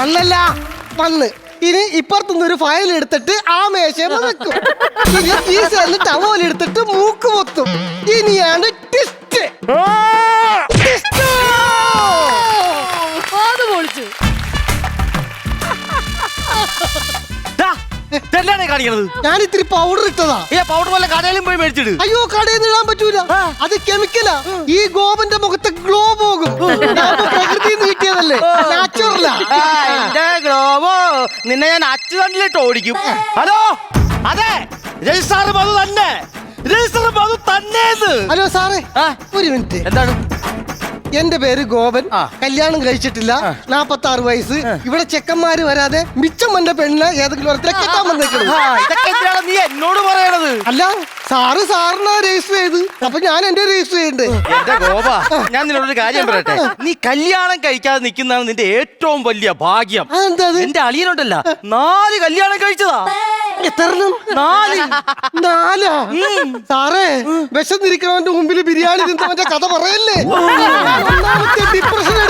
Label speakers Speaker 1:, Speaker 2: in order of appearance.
Speaker 1: വന്നല്ല വന്ന് ഇനി ഇപ്പുറത്തുനിന്ന് ഒരു ഫയൽ എടുത്തിട്ട് ആ മേശയിൽ വെക്കും. ഇനി ഈ സൈഡിൽ ടവൽ എടുത്തിട്ട് മൂക്ക് പൊത്തും. ഇനിയാണ് ട്വിസ്റ്റ്.
Speaker 2: അത് പൊളിച്ചു.
Speaker 3: എന്താണ് കാണിക്കണത്?
Speaker 1: ഞാൻ ഇത്തിരി പൗഡർ ഇട്ടതാ.
Speaker 3: പൗഡർ പോലെ കടയിലും പോയി മേടിച്ചിട്ട്.
Speaker 1: അയ്യോ കടയിൽ നിന്ന് ഇടാൻ പറ്റൂല, അത് കെമിക്കലാ. ഈ ഗോപന്റെ മുഖത്തെ ഗ്ലോ പോകും. പ്രകൃതിയിൽ നിന്ന് കിട്ടിയതല്ലേ, നാച്ചുറലാ.
Speaker 3: ഗ്ലോബോ നിന്നെ ഞാൻ അച്ചുതണ്ടിലിട്ട് ഓടിക്കും. ഹലോ, അതെ രജിസ്ട്രാർ മധു തന്നെ. രജിസ്ട്രാർ മധു തന്നെ.
Speaker 1: ഹലോ സാറേ, ഒരു മിനിറ്റ്.
Speaker 3: എന്താണ്?
Speaker 1: എന്റെ പേര് ഗോപൻ. കല്യാണം കഴിച്ചിട്ടില്ല, 46 വയസ്സ്. ഇവിടെ ചെക്കന്മാര് വരാതെ മിച്ചം എന്റെ പെണ്ണിനെ ഏതെങ്കിലും ഒരിടത്തിലെ കെട്ടാൻ വന്നേക്കണം.
Speaker 3: ഇതൊക്കെ എന്തിനാണ് നീ എന്നോട് പറയണത്?
Speaker 1: അല്ല സാറിനെ രജിസ്റ്റർ ചെയ്ത്, അപ്പൊ ഞാൻ എന്റെ രജിസ്റ്റർ ചെയ്യണ്ടേ?
Speaker 3: എന്റെ ഗോപ, ഞാൻ നിന്നോടൊരു കാര്യം പറയട്ടെ. നീ കല്യാണം കഴിക്കാതെ നിൽക്കുന്നതാണ് നിന്റെ ഏറ്റവും വലിയ ഭാഗ്യം.
Speaker 1: അതെന്താ?
Speaker 3: എന്റെ അളിയനുണ്ടല്ല 4 കല്യാണം കഴിച്ചതാ.
Speaker 1: എത്രണ്ണം? 4. സാറേ, വിശന്നിരിക്കണവന്റെ മുമ്പിൽ ബിരിയാണി തിന്നവന്റെ കഥ പറയല്ലേ. ഒന്നാമത്തെ ഡിപ്രഷൻ